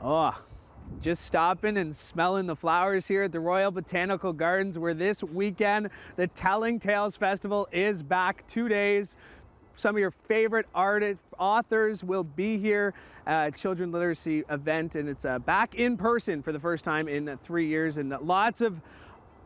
Oh, just stopping and smelling the flowers here at the Royal Botanical Gardens, where this weekend the Telling Tales Festival is back. 2 days. Some of your favorite authors will be here. Children literacy event, and it's back in person for the first time in 3 years, and lots of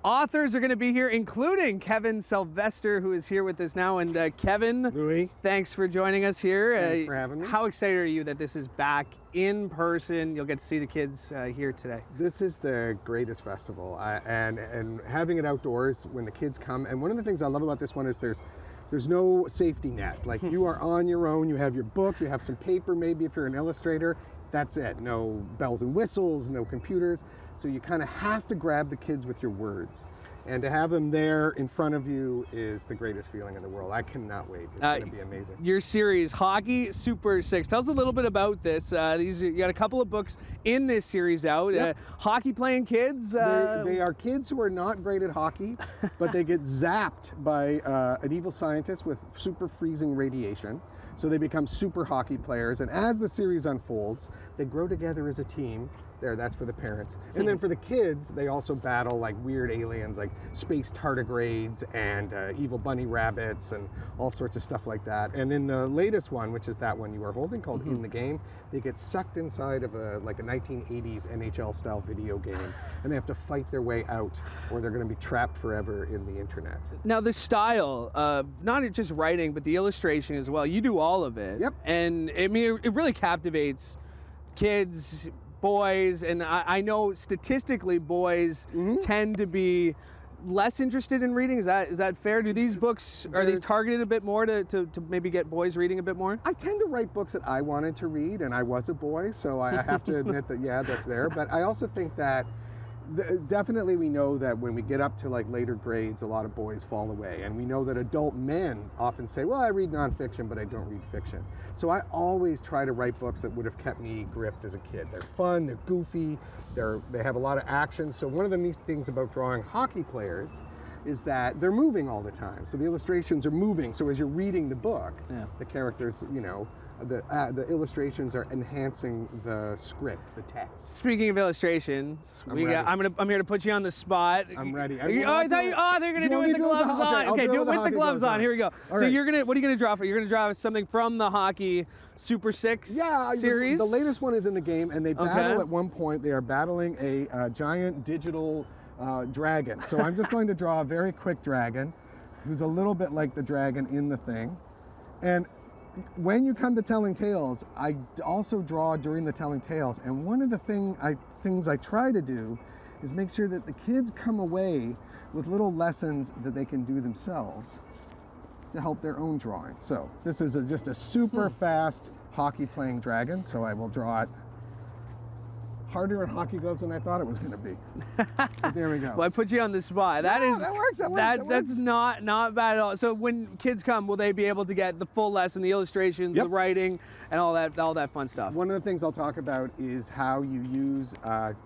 authors are going to be here, including Kevin Sylvester, who is here with us now. And Kevin, Louie, thanks for joining us here. Thanks for having me. How excited are you that this is back in person? You'll get to see the kids here today. This is the greatest festival, and having it outdoors when the kids come. And one of the things I love about this one is there's no safety net. Like, you are on your own. You have your book, you have some paper, maybe if you're an illustrator. That's it. No bells and whistles, no computers. So you kind of have to grab the kids with your words. And to have them there in front of you is the greatest feeling in the world. I cannot wait. It's going to be amazing. Your series, Hockey Super 6. Tell us a little bit about this. You got a couple of books in this series out. Yep. Hockey playing kids? They are kids who are not great at hockey, but they get zapped by an evil scientist with super freezing radiation. So they become super hockey players. And as the series unfolds, they grow together as a team. That's for the parents. And then for the kids, they also battle like weird aliens like space tardigrades and evil bunny rabbits and all sorts of stuff like that. And in the latest one, which is that one you are holding called In the Game, they get sucked inside of a 1980s NHL style video game, and they have to fight their way out or they're going to be trapped forever in the internet. Now the style, not just writing, but the illustration as well. You do all of it. Yep. And I mean, it really captivates kids, boys, and I know statistically boys tend to be less interested in reading. Is that fair? Do these books, are these targeted a bit more to maybe get boys reading a bit more? I tend to write books that I wanted to read, and I was a boy, so I have to admit that, yeah, that's there. But I also think that definitely we know that when we get up to like later grades, a lot of boys fall away. And we know that adult men often say, well, I read nonfiction, but I don't read fiction. So I always try to write books that would have kept me gripped as a kid. They're fun, they're goofy, they have a lot of action. So one of the neat things about drawing hockey players is that they're moving all the time. So the illustrations are moving. So as you're reading the book, the characters, the illustrations are enhancing the script, the text. Speaking of illustrations, I'm here to put you on the spot. I'm ready. They're gonna do it with the gloves on. Okay, do it with the gloves on. Here we go. So what are you gonna draw for? You're gonna draw something from the Hockey Super 6 series? The latest one is In the Game, and they battle at one point. They are battling a giant digital dragon. So I'm just going to draw a very quick dragon who's a little bit like the dragon in the thing. And when you come to telling tales, I also draw during the telling tales, and one of the things I try to do is make sure that the kids come away with little lessons that they can do themselves to help their own drawing. So this is just a super fast hockey playing dragon, so I will draw it harder in hockey gloves than I thought it was going to be. But there we go. Well, I put you on the spot. That works. That's not bad at all. So when kids come, will they be able to get the full lesson, the illustrations, the writing, and all that fun stuff? One of the things I'll talk about is how you use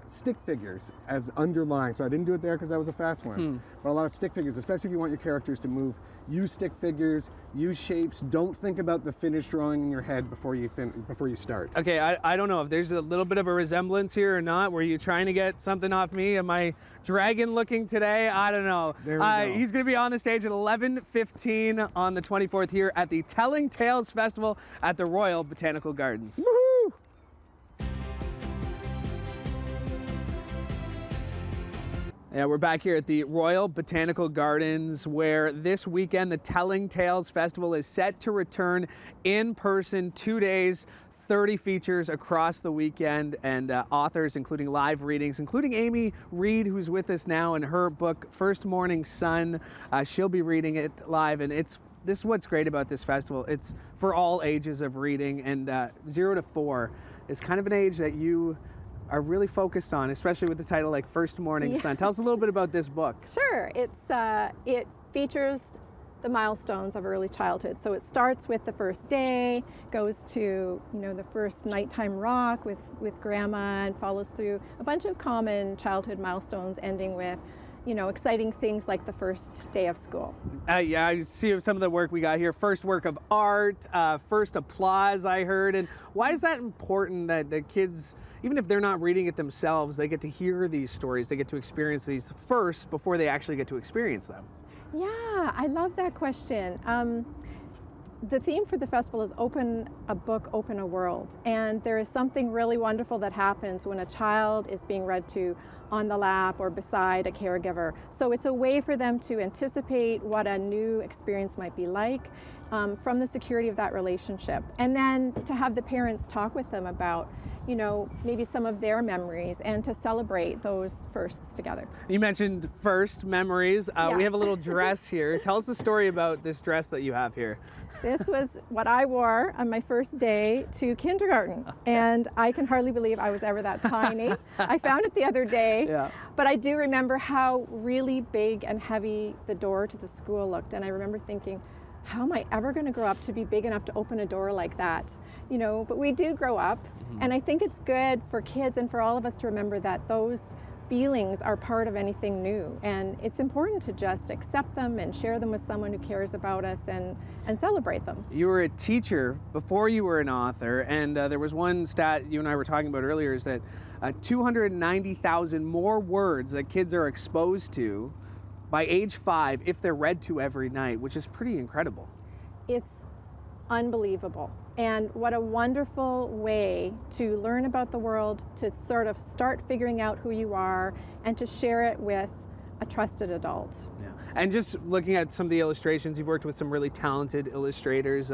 stick figures as underlying. So I didn't do it there because that was a fast one. But a lot of stick figures, especially if you want your characters to move, use stick figures, use shapes. Don't think about the finished drawing in your head before you start. Okay, I don't know if there's a little bit of a resemblance here or not. Were you trying to get something off me? Am I dragon looking today? I don't know. There we go. He's going to be on the stage at 11:15 on the 24th here at the Telling Tales Festival at the Royal Botanical Gardens. Woohoo! Yeah, we're back here at the Royal Botanical Gardens, where this weekend the Telling Tales Festival is set to return in person. 2 days, 30 features across the weekend, and authors, including live readings, including Amy Reed, who's with us now, and her book, First Morning Sun. She'll be reading it live, and this is what's great about this festival. It's for all ages of reading, and 0 to 4 is kind of an age that you are really focused on, especially with the title like First Morning Sun. Tell us a little bit about this book. Sure. It features the milestones of early childhood. So it starts with the first day, goes to the first nighttime rock with grandma, and follows through a bunch of common childhood milestones, ending with exciting things like the first day of school. Yeah, I see some of the work we got here. First work of art, first applause, I heard. And why is that important that the kids, even if they're not reading it themselves, they get to hear these stories, they get to experience these first before they actually get to experience them. Yeah, I love that question. The theme for the festival is open a book, open a world. And there is something really wonderful that happens when a child is being read to on the lap or beside a caregiver. So it's a way for them to anticipate what a new experience might be like from the security of that relationship. And then to have the parents talk with them about, you know, maybe some of their memories and to celebrate those firsts together. You mentioned first memories. Yeah. We have a little dress here. Tell us the story about this dress that you have here. This was what I wore on my first day to kindergarten, and I can hardly believe I was ever that tiny. I found it the other day, Yeah. but I do remember how really big and heavy the door to the school looked, and I remember thinking, how am I ever going to grow up to be big enough to open a door like that? You know, but we do grow up, and I think it's good for kids and for all of us to remember that those feelings are part of anything new, and it's important to just accept them and share them with someone who cares about us and celebrate them. You were a teacher before you were an author, and there was one stat you and I were talking about earlier, is that 290,000 more words that kids are exposed to by age 5 if they're read to every night, which is pretty incredible. It's unbelievable. And what a wonderful way to learn about the world, to sort of start figuring out who you are, and to share it with a trusted adult. Yeah. And just looking at some of the illustrations, you've worked with some really talented illustrators.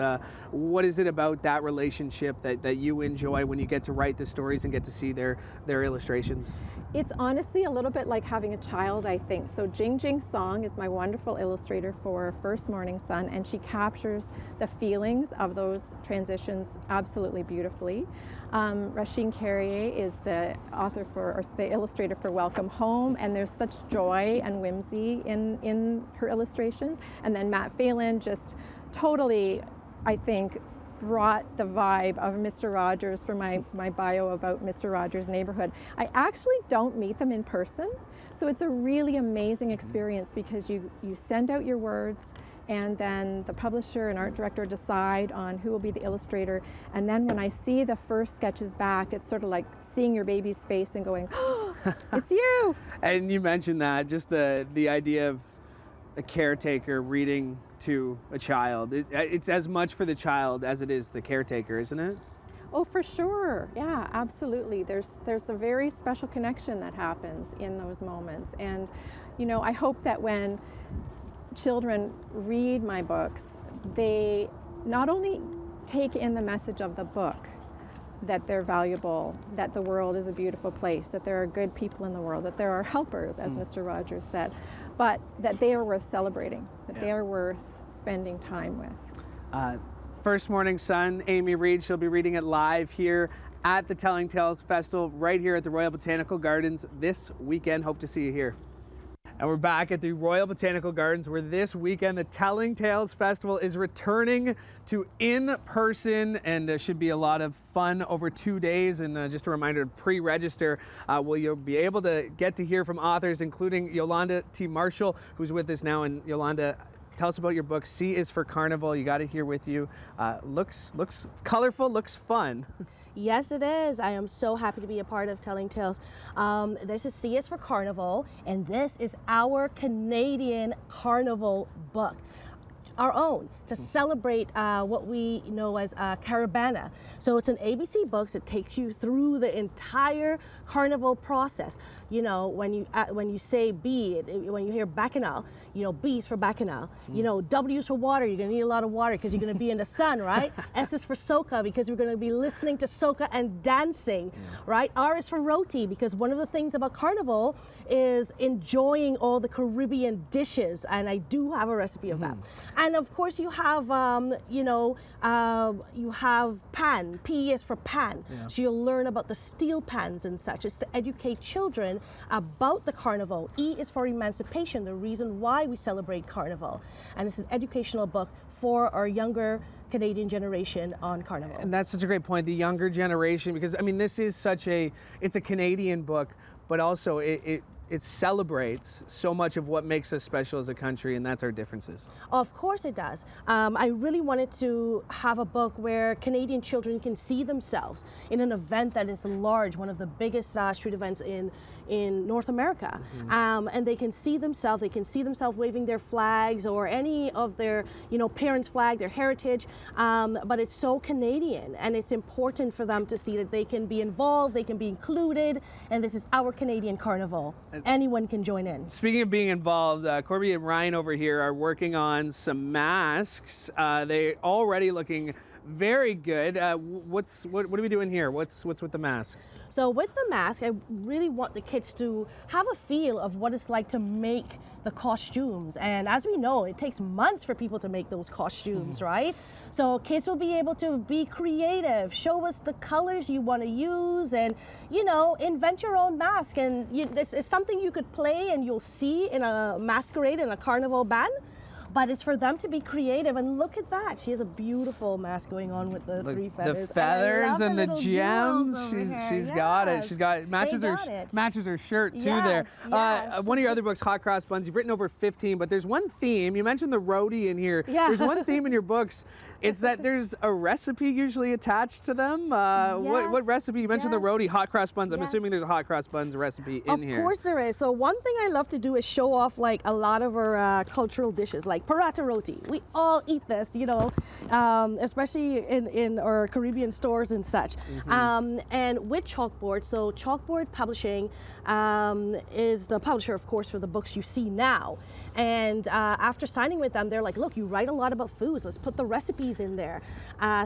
What is it about that relationship that you enjoy when you get to write the stories and get to see their illustrations? It's honestly a little bit like having a child, I think. So Jing Jing Song is my wonderful illustrator for First Morning Sun, and she captures the feelings of those transitions absolutely beautifully. Rasheen Carrier is the author or the illustrator for Welcome Home, and there's such joy and whimsy in her illustrations. And then Matt Phelan just totally, I think, brought the vibe of Mr. Rogers for my bio about Mr. Rogers' Neighborhood. I actually don't meet them in person, so it's a really amazing experience because you send out your words, and then the publisher and art director decide on who will be the illustrator. And then when I see the first sketches back, it's sort of like seeing your baby's face and going, oh, it's you. And you mentioned that, just the idea of a caretaker reading to a child. It's as much for the child as it is the caretaker, isn't it? Oh, for sure. Yeah, absolutely. There's a very special connection that happens in those moments. And, you know, I hope that when children read my books, they not only take in the message of the book, that they're valuable, that the world is a beautiful place, that there are good people in the world, that there are helpers, as Mr. Rogers said, but that they are worth celebrating, that they are worth spending time with. First Morning Sun, Amy Reed, she'll be reading it live here at the Telling Tales Festival right here at the Royal Botanical Gardens this weekend. Hope to see you here. And we're back at the Royal Botanical Gardens, where this weekend the Telling Tales Festival is returning to in-person, and should be a lot of fun over 2 days. And just a reminder to pre-register, where you'll be able to get to hear from authors, including Yolanda T Marshall, who's with us now. And Yolanda, tell us about your book. C is for Carnival. You got it here with you. Looks colorful, looks fun. Yes, it is. I am so happy to be a part of Telling Tales. This is C is for Carnival, and this is our Canadian Carnival book, our own, to celebrate what we know as Caravana. So it's an ABC books. It takes you through the entire Carnival process. You know, when you say B, when you hear Bacchanal, you know, B's for Bacchanal. You know, W's for water. You're gonna need a lot of water because you're gonna be in the sun, right? S is for soca because we're gonna be listening to soca and dancing, right? R is for roti because one of the things about Carnival is enjoying all the Caribbean dishes, and I do have a recipe of that. And of course, you have, you have pan. P is for pan. So you'll learn about the steel pans and such. It's to educate children about the Carnival. E is for emancipation, the reason why we celebrate Carnival. And it's an educational book for our younger Canadian generation on Carnival. And that's such a great point, the younger generation, because I mean, this is it's a Canadian book, but also it it celebrates so much of what makes us special as a country, and that's our differences. Of course it does. I really wanted to have a book where Canadian children can see themselves in an event that is large, one of the biggest street events in North America. And they can see themselves waving their flags or any of their, parents' flag, their heritage. But it's so Canadian, and it's important for them to see that they can be involved, they can be included, and this is our Canadian Carnival. Anyone can join in. Speaking of being involved, Corby and Ryan over here are working on some masks. They're already looking very good. What are we doing here? What's with the masks? So with the mask, I really want the kids to have a feel of what it's like to make the costumes. And as we know, it takes months for people to make those costumes, right? So kids will be able to be creative, show us the colors you want to use, and invent your own mask. And it's something you could play and you'll see in a masquerade, in a carnival band. But it's for them to be creative, and look at that. She has a beautiful mask going on with the three feathers. The feathers and the little gems. jewels over She's here. got it. Yes. She's got matches her shirt too there. Yes. One of your other books, Hot Cross Buns. You've written over 15, but there's one theme. You mentioned the roadie in here. Yeah. There's one theme in your books. It's that there's a recipe usually attached to them. What recipe? You mentioned the roadie, Hot Cross Buns. I'm assuming there's a Hot Cross Buns recipe in here. Of course there is. So one thing I love to do is show off like a lot of our cultural dishes, like paratha roti. We all eat this, especially in our Caribbean stores and such. And with Chalkboard, so Chalkboard Publishing is the publisher, of course, for the books you see now. And after signing with them, they're like, look, you write a lot about foods. Let's put the recipes in there.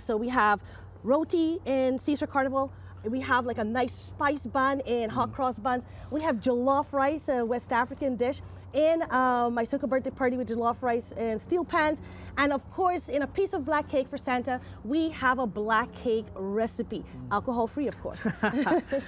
So we have roti in Caesar Carnival. We have like a nice spice bun in Hot Cross Buns. We have jollof rice, a West African dish, in my Sukkah birthday party with jollof rice and steel pans. And of course, in a piece of black cake for Santa, we have a black cake recipe. Alcohol-free, of course.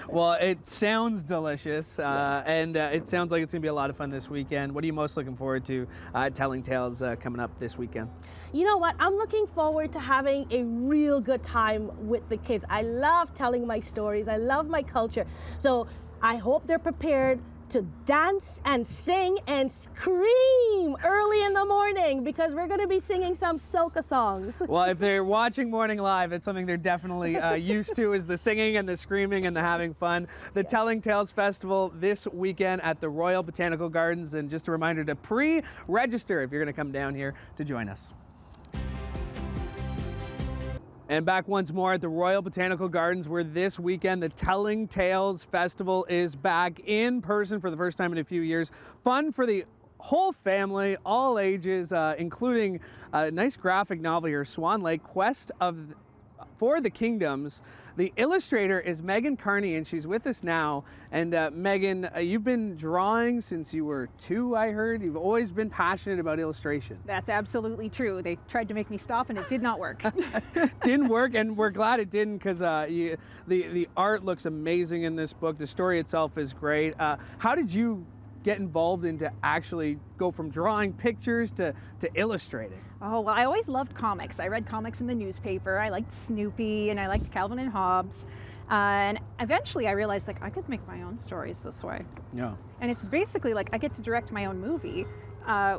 Well, it sounds delicious, and it sounds like it's going to be a lot of fun this weekend. What are you most looking forward to Telling Tales coming up this weekend? You know what? I'm looking forward to having a real good time with the kids. I love telling my stories. I love my culture. So I hope they're prepared to dance and sing and scream early in the morning, because we're going to be singing some soca songs. Well, if they're watching Morning Live, it's something they're definitely used to, is the singing and the screaming and the having fun. The Telling Tales Festival this weekend at the Royal Botanical Gardens. And just a reminder to pre-register if you're going to come down here to join us. And back once more at the Royal Botanical Gardens, where this weekend the Telling Tales Festival is back in person for the first time in a few years. Fun for the whole family, all ages, including a nice graphic novel here, Swan Lake, Quest for the Kingdoms. The illustrator is Carney, and she's with us now. And Megan, you've been drawing since you were 2, I heard. You've always been passionate about illustration. That's absolutely true. They tried to make me stop, and it did not work. Didn't work, and we're glad it didn't, because the art looks amazing in this book. The story itself is great. How did you get involved into actually go from drawing pictures to illustrating? Oh, well, I always loved comics. I read comics in the newspaper. I liked Snoopy, and I liked Calvin and Hobbes. And eventually I realized I could make my own stories this way. Yeah. And it's basically like I get to direct my own movie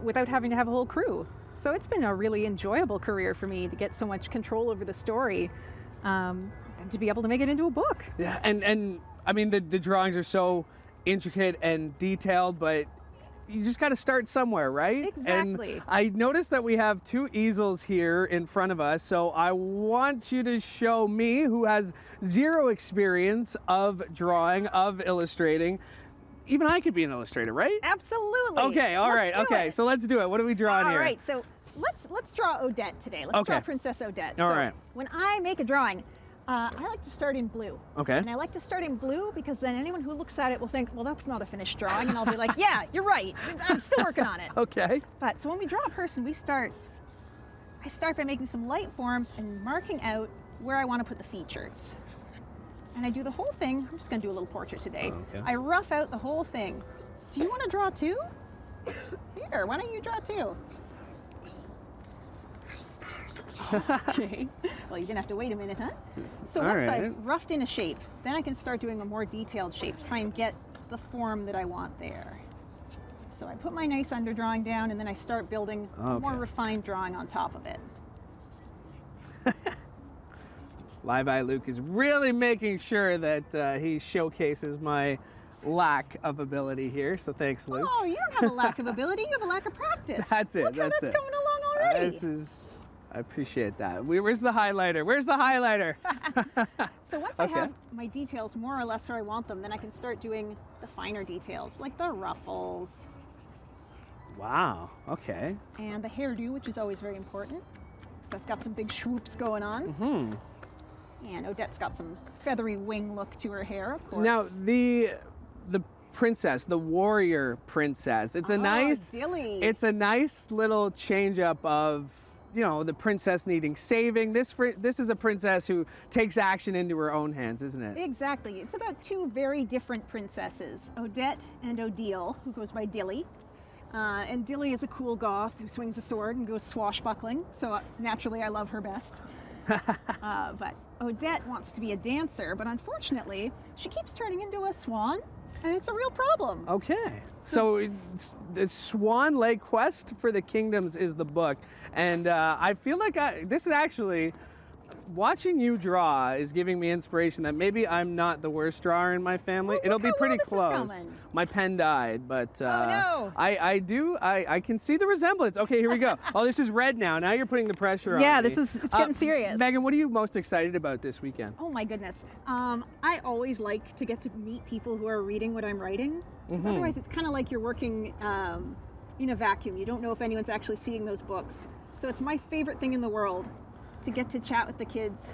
without having to have a whole crew. So it's been a really enjoyable career for me to get so much control over the story and to be able to make it into a book. Yeah, and I mean, the drawings are so intricate and detailed, but you just got to start somewhere, right? Exactly. And I noticed that we have 2 easels here in front of us, so I want you to show me, who has 0 experience of drawing, of illustrating. Even I could be an illustrator, right? Absolutely. Okay, all right, okay, so let's do it. What are we drawing here? All right, so let's draw Odette today. Let's draw Princess Odette. All so right. When I make a drawing, I like to start in blue. Okay. And I like to start in blue because then anyone who looks at it will think, well, that's not a finished drawing. And I'll be like, yeah, you're right. I'm still working on it. Okay. But so when we draw a person, I start by making some light forms and marking out where I want to put the features. And I do the whole thing. I'm just going to do a little portrait today. Okay. I rough out the whole thing. Do you want to draw too? Here, why don't you draw too? Okay. Well, you're gonna have to wait a minute, huh? So All once right. I've roughed in a shape, then I can start doing a more detailed shape to try and get the form that I want there. So I put my nice underdrawing down, and then I start building a more Okay. refined drawing on top of it. Live Eye Luke is really making sure that he showcases my lack of ability here. So thanks, Luke. Oh, you don't have a lack of ability, you have a lack of practice. That's it. Look how That's that's it. coming along already. I appreciate that. Where's the highlighter? Where's the highlighter? So once Okay. I have my details more or less where I want them, then I can start doing the finer details, like the ruffles Wow. Okay. and the hairdo, which is always very important. So that's got some big swoops going on. Hmm. And Odette's got some feathery wing look to her hair, of course. Now the princess, the warrior princess. It's a nice. Dilly. It's a nice little change up of, you know, the princess needing saving. This is a princess who takes action into her own hands, isn't it? Exactly. It's about two very different princesses, Odette and Odile, who goes by Dilly. And Dilly is a cool goth who swings a sword and goes swashbuckling, so naturally I love her best. But Odette wants to be a dancer, but unfortunately she keeps turning into a swan, and it's a real problem. Okay. So the Swan Lake Quest for the Kingdoms is the book. And I feel like this is actually, watching you draw is giving me inspiration that maybe I'm not the worst drawer in my family. Well, It'll look be how pretty well this is close. coming. My pen died, but no. I can see the resemblance. Okay, here we go. Oh, this is red now. Now you're putting the pressure on Yeah, me. it's getting serious. Megan, what are you most excited about this weekend? Oh my goodness. I always like to get to meet people who are reading what I'm writing. 'Cause otherwise it's kind of like you're working in a vacuum. You don't know if anyone's actually seeing those books. So it's my favorite thing in the world to get to chat with the kids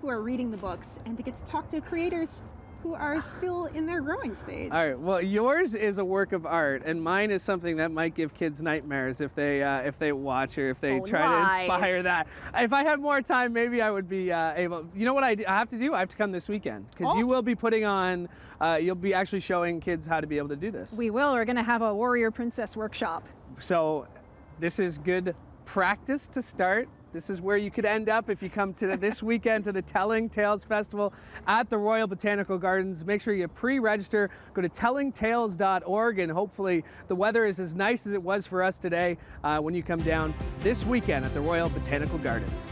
who are reading the books and to get to talk to creators who are still in their growing stage. All right. Well, yours is a work of art, and mine is something that might give kids nightmares if they watch or if they Oh, try lies. to inspire that. If I had more time, maybe I would be able. You know what I have to do? I have to come this weekend because you will be putting on. You'll be actually showing kids how to be able to do this. We will. We're going to have a warrior princess workshop. So, this is good practice to start. This is where you could end up if you come to this weekend to the Telling Tales Festival at the Royal Botanical Gardens. Make sure you pre-register. Go to tellingtales.org, and hopefully the weather is as nice as it was for us today when you come down this weekend at the Royal Botanical Gardens.